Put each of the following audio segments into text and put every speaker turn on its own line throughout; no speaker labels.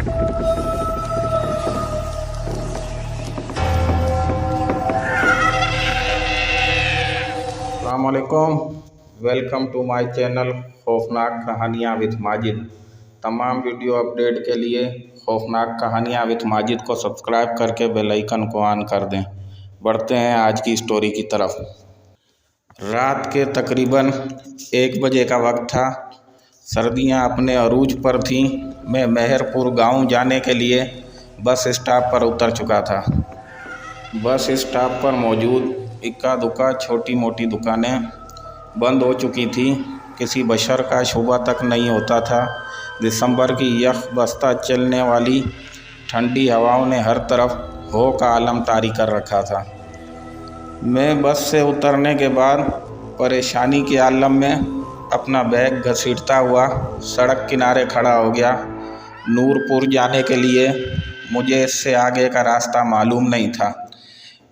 अस्सलामुअलैकुम, welcome to my channel खौफनाक कहानियाँ विद माजिद। तमाम वीडियो अपडेट के लिए खौफनाक कहानियाँ विद माजिद को सब्सक्राइब करके बेल आइकन को ऑन कर दें। बढ़ते हैं आज की स्टोरी की तरफ। रात के तकरीबन 1 बजे का वक्त था। सर्दियां अपने अरूज पर थीं। मैं मेहरपुर गांव जाने के लिए बस स्टॉप पर उतर चुका था। बस स्टॉप पर मौजूद इक्का दुक्का छोटी मोटी दुकानें बंद हो चुकी थीं। किसी बशर का शुबा तक नहीं होता था। दिसंबर की यख बस्ता चलने वाली ठंडी हवाओं ने हर तरफ हो का आलम तारी कर रखा था। मैं बस से उतरने के बाद परेशानी के आलम में अपना बैग घसीटता हुआ सड़क किनारे खड़ा हो गया। नूरपुर जाने के लिए मुझे इससे आगे का रास्ता मालूम नहीं था।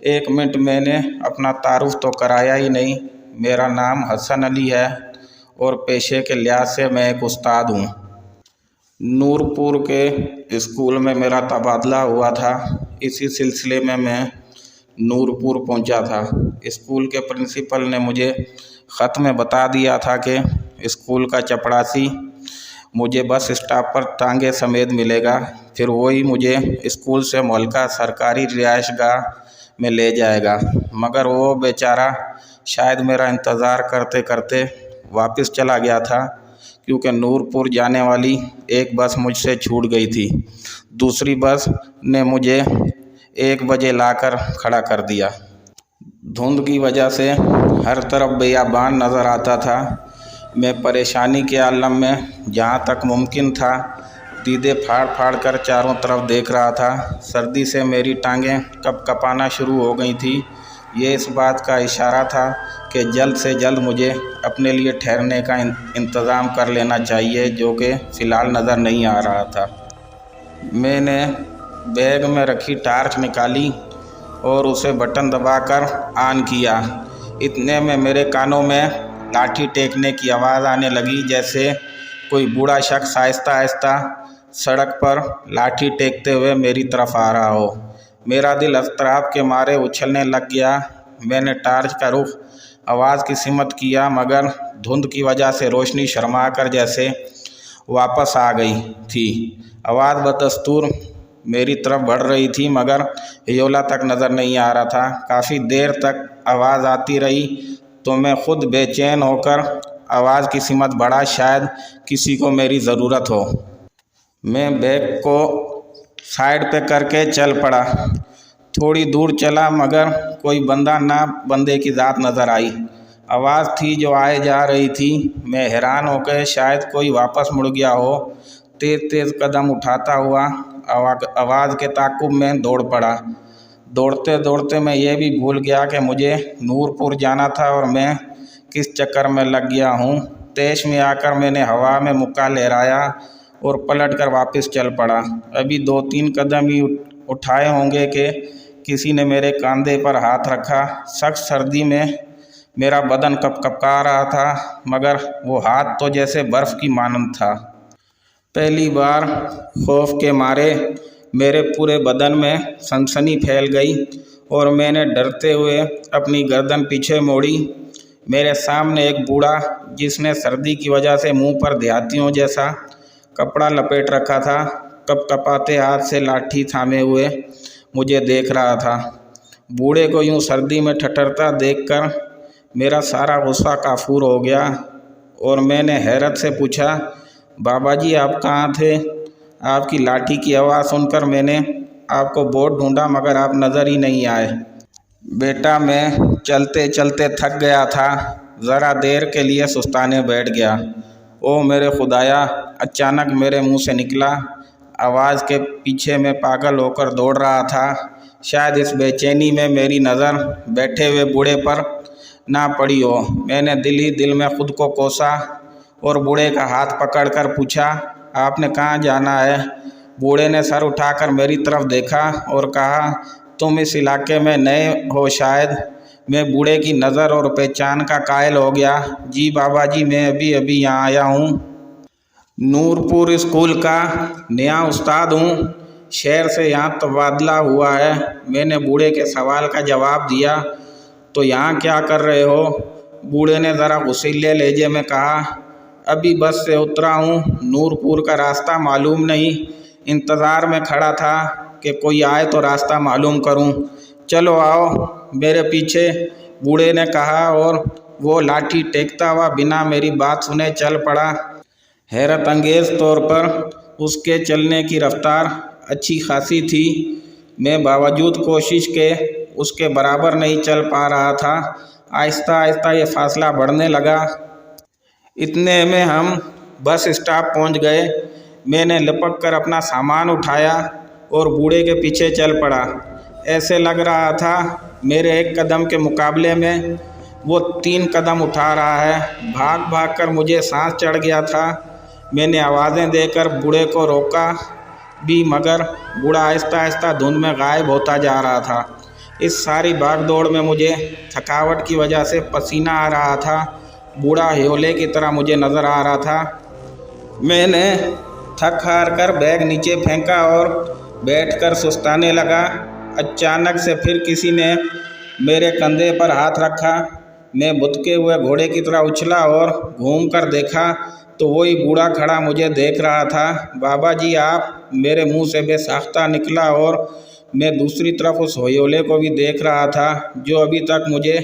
1 मिनट मैंने अपना तारुफ तो कराया ही नहीं। मेरा नाम हसन अली है और पेशे के लिहाज से मैं एक उस्ताद हूँ। नूरपुर के स्कूल में मेरा तबादला हुआ था। इसी सिलसिले में मैं नूरपुर पहुँचा था। स्कूल के प्रिंसिपल ने मुझे ख़त में बता दिया था कि स्कूल का चपड़ासी मुझे बस स्टॉप पर टांगे समेत मिलेगा, फिर वही मुझे स्कूल से मुअल्लिका सरकारी रिहाइशगाह में ले जाएगा। मगर वो बेचारा शायद मेरा इंतज़ार करते करते वापस चला गया था, क्योंकि नूरपुर जाने वाली एक बस मुझसे छूट गई थी। दूसरी बस ने मुझे 1 बजे लाकर खड़ा कर दिया। धुंध की वजह से हर तरफ बेयाबान नज़र आता था। मैं परेशानी के आलम में जहाँ तक मुमकिन था दीदे फाड़ फाड़ कर चारों तरफ देख रहा था। सर्दी से मेरी टांगें कँपकँपाना शुरू हो गई थी। ये इस बात का इशारा था कि जल्द से जल्द मुझे अपने लिए ठहरने का इंतज़ाम कर लेना चाहिए, जो कि फ़िलहाल नज़र नहीं आ रहा था। मैंने बैग में रखी टार्च निकाली और उसे बटन दबाकर ऑन किया। इतने में मेरे कानों में लाठी टेकने की आवाज़ आने लगी, जैसे कोई बूढ़ा शख्स आहिस्ता आहिस्ता सड़क पर लाठी टेकते हुए मेरी तरफ आ रहा हो। मेरा दिल अज़तराब के मारे उछलने लग गया। मैंने टार्च का रुख आवाज़ की सिमत किया, मगर धुंध की वजह से रोशनी शर्मा कर जैसे वापस आ गई थी। आवाज़ बदस्तूर मेरी तरफ बढ़ रही थी, मगर हियोला तक नज़र नहीं आ रहा था। काफ़ी देर तक आवाज़ आती रही तो मैं खुद बेचैन होकर आवाज़ की सिमत बढ़ा, शायद किसी को मेरी ज़रूरत हो। मैं बैग को साइड पे करके चल पड़ा। थोड़ी दूर चला, मगर कोई बंदा ना बंदे की ज़ात नज़र आई। आवाज़ थी जो आए जा रही थी। मैं हैरान होकर शायद कोई वापस मुड़ गया हो। तेज़ तेज़ कदम उठाता हुआ आवाज़ के ताक़ुब में दौड़ पड़ा। दौड़ते दौड़ते मैं ये भी भूल गया कि मुझे नूरपुर जाना था और मैं किस चक्कर में लग गया हूँ। तेश में आकर मैंने हवा में मुक्का लहराया और पलटकर वापस चल पड़ा। अभी 2-3 कदम ही उठाए होंगे कि किसी ने मेरे कंधे पर हाथ रखा। सख्त सर्दी में मेरा बदन कँपकँपा रहा था, मगर वो हाथ तो जैसे बर्फ़ की मानंद था। पहली बार खौफ के मारे मेरे पूरे बदन में सनसनी फैल गई और मैंने डरते हुए अपनी गर्दन पीछे मोड़ी। मेरे सामने एक बूढ़ा, जिसने सर्दी की वजह से मुंह पर देहातियों जैसा कपड़ा लपेट रखा था, कँपकँपाते हाथ से लाठी थामे हुए मुझे देख रहा था। बूढ़े को यूं सर्दी में ठठरता देखकर मेरा सारा गुस्सा काफूर हो गया और मैंने हैरत से पूछा, बाबा जी आप कहाँ थे? आपकी लाठी की आवाज़ सुनकर मैंने आपको बहुत ढूंढा, मगर आप नज़र ही नहीं आए। बेटा मैं चलते चलते थक गया था, ज़रा देर के लिए सुस्ताने बैठ गया। ओ मेरे खुदाया, अचानक मेरे मुंह से निकला। आवाज़ के पीछे मैं पागल होकर दौड़ रहा था। शायद इस बेचैनी में मेरी नज़र बैठे हुए बूढ़े पर ना पड़ी हो। मैंने दिल ही दिल में खुद को कोसा और बूढ़े का हाथ पकड़कर पूछा, आपने कहाँ जाना है? बूढ़े ने सर उठाकर मेरी तरफ देखा और कहा, तुम इस इलाके में नए हो शायद। मैं बूढ़े की नज़र और पहचान का कायल हो गया। जी बाबा जी, मैं अभी अभी यहाँ आया हूँ। नूरपुर स्कूल का नया उस्ताद हूँ। शहर से यहाँ तबादला हुआ है। मैंने बूढ़े के सवाल का जवाब दिया, तो यहाँ क्या कर रहे हो? बूढ़े ने ज़रा गुस्सैले लहजे में कहा, अभी बस से उतरा हूँ, नूरपुर का रास्ता मालूम नहीं, इंतज़ार में खड़ा था कि कोई आए तो रास्ता मालूम करूँ। चलो आओ मेरे पीछे, बूढ़े ने कहा और वो लाठी टेकता हुआ बिना मेरी बात सुने चल पड़ा। हैरत अंगेज़ तौर पर उसके चलने की रफ्तार अच्छी खासी थी। मैं बावजूद कोशिश के उसके बराबर नहीं चल पा रहा था। आहिस्ता आहिस्ता ये फासला बढ़ने लगा। इतने में हम बस स्टॉप पहुंच गए। मैंने लपक कर अपना सामान उठाया और बूढ़े के पीछे चल पड़ा। ऐसे लग रहा था मेरे एक कदम के मुकाबले में वो 3 कदम उठा रहा है। भाग भाग कर मुझे सांस चढ़ गया था। मैंने आवाज़ें देकर बूढ़े को रोका भी, मगर बूढ़ा आहिस्ता आहिस्ता धुंध में गायब होता जा रहा था। इस सारी भागदौड़ में मुझे थकावट की वजह से पसीना आ रहा था। बूढ़ा ह्योले की तरह मुझे नज़र आ रहा था। मैंने थक हार कर बैग नीचे फेंका और बैठकर सुस्ताने लगा। अचानक से फिर किसी ने मेरे कंधे पर हाथ रखा। मैं बुदके हुए घोड़े की तरह उछला और घूम कर देखा तो वही बूढ़ा खड़ा मुझे देख रहा था। बाबा जी आप, मेरे मुंह से बेसाख्ता निकला और मैं दूसरी तरफ उस ह्योले को भी देख रहा था जो अभी तक मुझे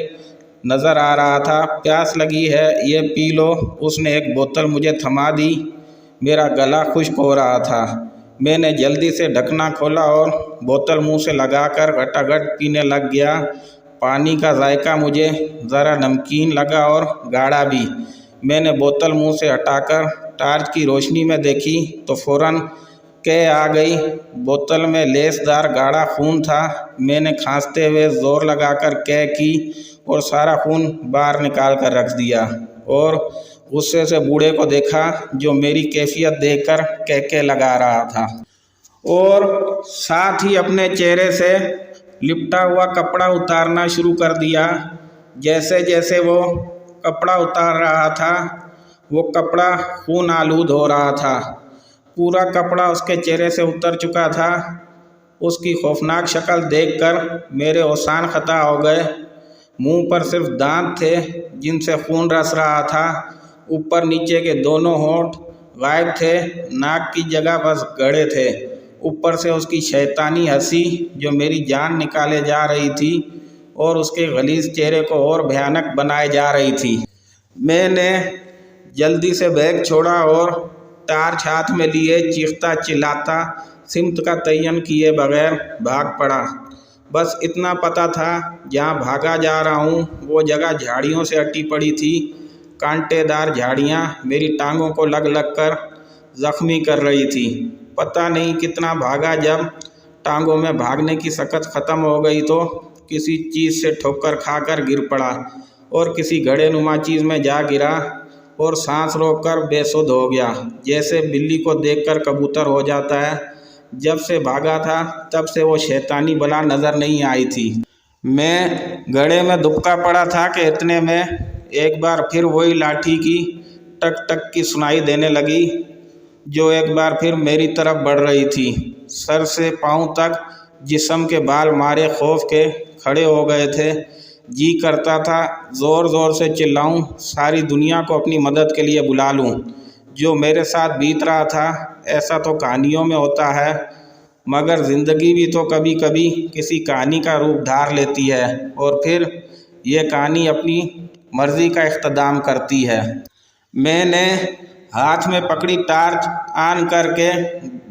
नज़र आ रहा था। प्यास लगी है, ये पी लो। उसने एक बोतल मुझे थमा दी। मेरा गला खुश्क हो रहा था। मैंने जल्दी से ढकना खोला और बोतल मुंह से लगाकर घटाघट पीने लग गया। पानी का जायका मुझे ज़रा नमकीन लगा और गाढ़ा भी। मैंने बोतल मुंह से हटाकर टार्च की रोशनी में देखी तो फ़ौरन कै आ गई। बोतल में लेसदार गाढ़ा खून था। मैंने खांसते हुए ज़ोर लगाकर कै की और सारा खून बाहर निकाल कर रख दिया और गुस्से से बूढ़े को देखा जो मेरी कैफियत देखकर कै लगा रहा था और साथ ही अपने चेहरे से लिपटा हुआ कपड़ा उतारना शुरू कर दिया। जैसे जैसे वो कपड़ा उतार रहा था वो कपड़ा खून आलूद हो रहा था। पूरा कपड़ा उसके चेहरे से उतर चुका था। उसकी खौफनाक शक्ल देखकर मेरे होशान खता हो गए। मुंह पर सिर्फ दांत थे जिनसे खून रस रहा था। ऊपर नीचे के दोनों होंठ गायब थे। नाक की जगह बस गड़े थे। ऊपर से उसकी शैतानी हंसी जो मेरी जान निकाले जा रही थी और उसके गलीज़ चेहरे को और भयानक बनाए जा रही थी। मैंने जल्दी से बैग छोड़ा और टार्च हाथ में लिए चीखता चिल्लाता सिमत का तयन किए बगैर भाग पड़ा। बस इतना पता था जहाँ भागा जा रहा हूँ वो जगह झाड़ियों से अटी पड़ी थी। कांटेदार झाड़ियाँ मेरी टांगों को लग लग कर ज़ख्मी कर रही थी। पता नहीं कितना भागा, जब टांगों में भागने की सकत ख़त्म हो गई तो किसी चीज़ से ठोकर खाकर गिर पड़ा और किसी घड़े नुमा चीज़ में जा गिरा और सांस रोककर बेसुध हो गया। जैसे बिल्ली को देखकर कबूतर हो जाता है। जब से भागा था तब से वो शैतानी बला नज़र नहीं आई थी। मैं घड़े में दुबका पड़ा था कि इतने में एक बार फिर वही लाठी की टक टक की सुनाई देने लगी जो एक बार फिर मेरी तरफ बढ़ रही थी। सर से पाँव तक जिस्म के बाल मारे खौफ के खड़े हो गए थे। जी करता था ज़ोर ज़ोर से चिल्लाऊं, सारी दुनिया को अपनी मदद के लिए बुला लूं। जो मेरे साथ बीत रहा था ऐसा तो कहानियों में होता है, मगर ज़िंदगी भी तो कभी कभी किसी कहानी का रूप धार लेती है और फिर ये कहानी अपनी मर्ज़ी का इख्तिताम करती है। मैंने हाथ में पकड़ी टार्च ऑन करके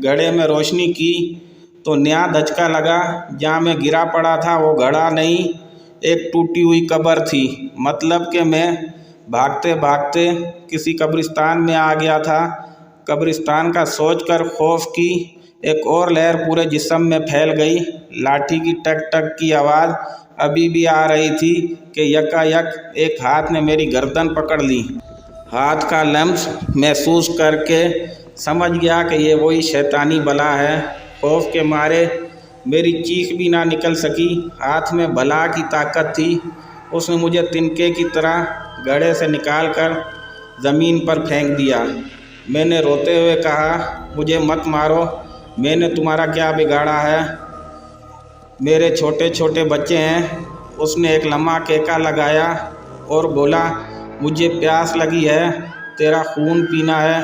घड़े में रोशनी की तो नया धचका लगा। जहाँ मैं गिरा पड़ा था वो घड़ा नहीं, एक टूटी हुई कब्र थी। मतलब कि मैं भागते भागते किसी कब्रिस्तान में आ गया था। कब्रिस्तान का सोचकर खौफ की एक और लहर पूरे जिस्म में फैल गई। लाठी की टक टक की आवाज़ अभी भी आ रही थी कि यकायक एक हाथ ने मेरी गर्दन पकड़ ली। हाथ का लम्स महसूस करके समझ गया कि ये वही शैतानी बला है। खौफ के मारे मेरी चीख भी ना निकल सकी। हाथ में बला की ताकत थी। उसने मुझे तिनके की तरह घड़े से निकालकर ज़मीन पर फेंक दिया। میں نے روتے ہوئے کہا مجھے مت مارو، میں نے تمہارا کیا بگاڑا ہے، میرے چھوٹے چھوٹے بچے ہیں۔ اس نے ایک لمحہ کیکا لگایا اور بولا مجھے پیاس لگی ہے، تیرا خون پینا ہے،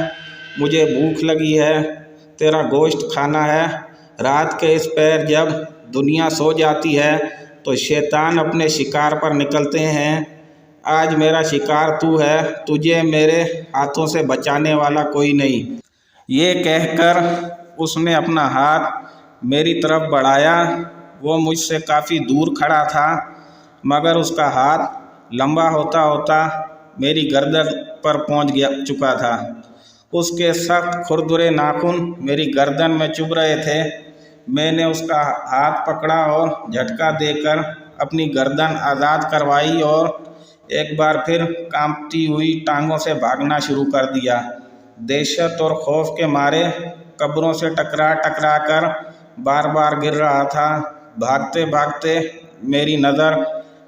مجھے بھوک لگی ہے، تیرا گوشت کھانا ہے۔ رات کے اس پہر جب دنیا سو جاتی ہے تو شیطان اپنے شکار پر نکلتے ہیں۔ آج میرا شکار تو ہے، تجھے میرے ہاتھوں سے بچانے والا کوئی نہیں۔ یہ کہہ کر اس نے اپنا ہاتھ میری طرف بڑھایا۔ وہ مجھ سے کافی دور کھڑا تھا مگر اس کا ہاتھ لمبا ہوتا ہوتا میری گردن پر پہنچ چکا تھا۔ اس کے سخت کھردرے ناخن میری گردن میں چبھ رہے تھے۔ میں نے اس کا ہاتھ پکڑا اور جھٹکا دے کر اپنی گردن آزاد کروائی اور ایک بار پھر کانپتی ہوئی ٹانگوں سے بھاگنا شروع کر دیا۔ دہشت اور خوف کے مارے قبروں سے ٹکرا ٹکرا کر بار بار گر رہا تھا۔ بھاگتے بھاگتے میری نظر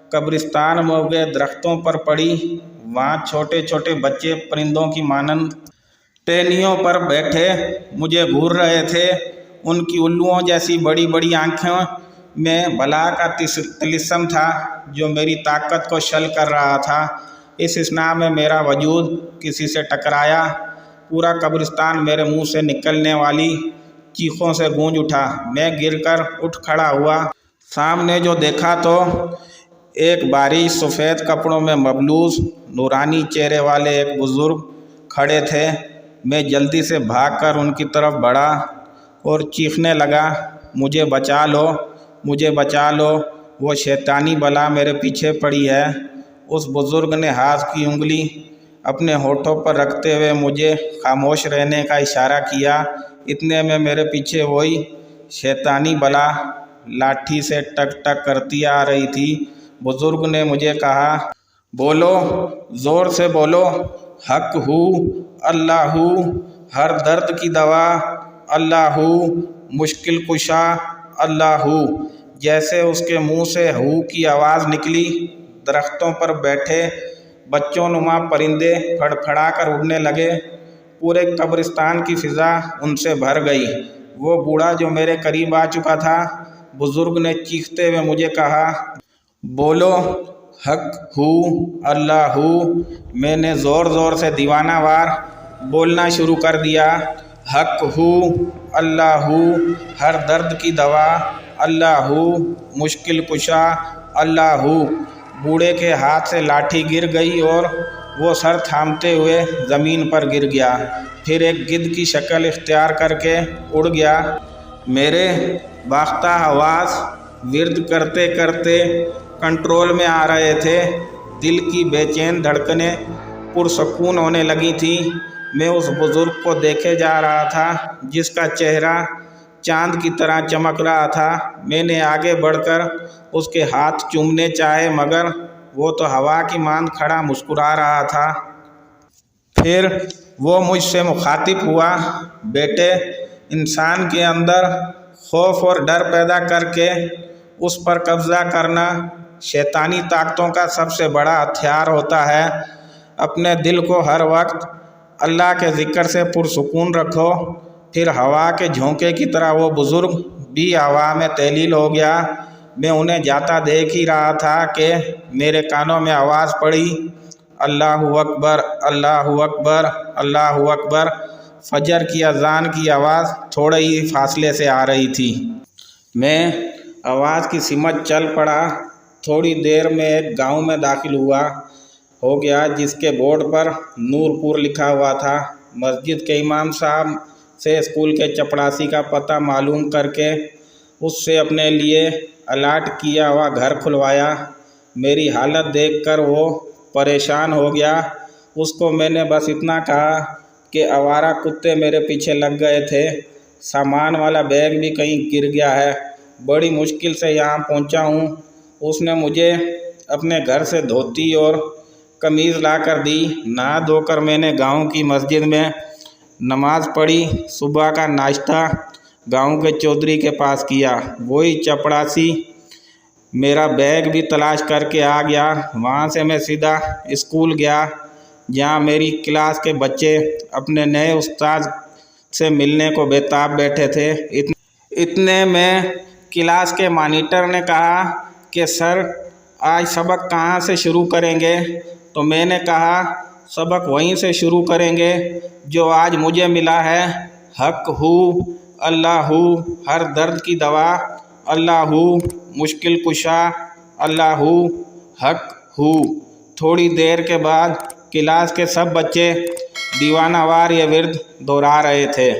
قبرستان میں اگے درختوں پر پڑی۔ وہاں چھوٹے چھوٹے بچے پرندوں کی مانند ٹہنیوں پر بیٹھے مجھے گھور رہے تھے۔ ان کی الوؤں جیسی بڑی بڑی آنکھوں میں بلا کا طلسم تھا جو میری طاقت کو شل کر رہا تھا۔ اس اثنا میں میرا وجود کسی سے ٹکرایا۔ پورا قبرستان میرے منہ سے نکلنے والی چیخوں سے گونج اٹھا۔ میں گر کر اٹھ کھڑا ہوا۔ سامنے جو دیکھا تو ایک باریک سفید کپڑوں میں ملبوس نورانی چہرے والے ایک بزرگ کھڑے تھے۔ میں جلدی سے بھاگ کر ان کی طرف بڑھا اور چیخنے لگا مجھے بچا لو، مجھے بچا لو، وہ شیطانی بلا میرے پیچھے پڑی ہے۔ اس بزرگ نے ہاتھ کی انگلی اپنے ہونٹوں پر رکھتے ہوئے مجھے خاموش رہنے کا اشارہ کیا۔ اتنے میں میرے پیچھے وہی شیطانی بلا لاٹھی سے ٹک ٹک کرتی آ رہی تھی۔ بزرگ نے مجھے کہا بولو، زور سے بولو، حق ہو، اللہ ہو، ہر درد کی دوا اللہ ہو، مشکل کشا اللہ ہو۔ جیسے اس کے منہ سے ہو کی آواز نکلی، درختوں پر بیٹھے بچوں نما پرندے پھڑپھڑا کر اڑنے لگے۔ پورے قبرستان کی فضا ان سے بھر گئی۔ وہ بوڑھا جو میرے قریب آ چکا تھا، بزرگ نے چیختے ہوئے مجھے کہا بولو، حق ہو، اللہ ہو۔ میں نے زور زور سے دیوانہ وار بولنا شروع کر دیا، حق ہو، اللہ ہو، ہر درد کی دوا اللہ ہو، مشکل کشا اللہ ہو۔ بوڑھے کے ہاتھ سے لاٹھی گر گئی اور وہ سر تھامتے ہوئے زمین پر گر گیا، پھر ایک گدھ کی شکل اختیار کر کے اڑ گیا۔ میرے باختہ حواس ورد کرتے کرتے کنٹرول میں آ رہے تھے۔ دل کی بے چین دھڑکنیں پرسکون ہونے لگی تھیں۔ میں اس بزرگ کو دیکھے جا رہا تھا جس کا چہرہ چاند کی طرح چمک رہا تھا۔ میں نے آگے بڑھ کر اس کے ہاتھ چومنے چاہے مگر وہ تو ہوا کی مانند کھڑا مسکرا رہا تھا۔ پھر وہ مجھ سے مخاطب ہوا، بیٹے، انسان کے اندر خوف اور ڈر پیدا کر کے اس پر قبضہ کرنا شیطانی طاقتوں کا سب سے بڑا ہتھیار ہوتا ہے۔ اپنے دل کو ہر وقت اللہ کے ذکر سے پرسکون رکھو۔ پھر ہوا کے جھونکے کی طرح وہ بزرگ بھی ہوا میں تحلیل ہو گیا۔ میں انہیں جاتا دیکھ ہی رہا تھا کہ میرے کانوں میں آواز پڑی، اللہ اکبر، اللہ اکبر، اللہ اکبر۔ فجر کی اذان کی آواز تھوڑے ہی فاصلے سے آ رہی تھی۔ میں آواز کی سمت چل پڑا۔ تھوڑی دیر میں ایک گاؤں میں داخل ہو گیا جس کے بورڈ پر نور پور لکھا ہوا تھا۔ مسجد کے امام صاحب سے اسکول کے چپڑاسی کا پتہ معلوم کر کے اس سے اپنے لیے الاٹ کیا ہوا گھر کھلوایا۔ میری حالت دیکھ کر وہ پریشان ہو گیا۔ اس کو میں نے بس اتنا کہا کہ آوارہ کتے میرے پیچھے لگ گئے تھے، سامان والا بیگ بھی کہیں گر گیا ہے، بڑی مشکل سے یہاں پہنچا ہوں۔ اس نے مجھے اپنے گھر سے دھوتی اور قمیض لا کر دی۔ نہا دھو کر میں نے گاؤں کی مسجد میں نماز پڑھی۔ صبح کا ناشتہ گاؤں کے چودھری کے پاس کیا۔ وہی چپڑاسی میرا بیگ بھی تلاش کر کے آ گیا۔ وہاں سے میں سیدھا اسکول گیا۔ جہاں میری کلاس کے بچے اپنے نئے استاد سے ملنے کو بےتاب بیٹھے تھے۔ اتنے میں کلاس کے مانیٹر نے کہا کہ سر آج سبق کہاں سے شروع کریں گے؟ تو میں نے کہا سبق وہیں سے شروع کریں گے جو آج مجھے ملا ہے۔ حق ہو اللہ ہو، ہر درد کی دوا اللہ ہو، مشکل کشا اللہ ہو، حق ہو۔ تھوڑی دیر کے بعد کلاس کے سب بچے دیوانہ وار یہ ورد دہرا رہے تھے۔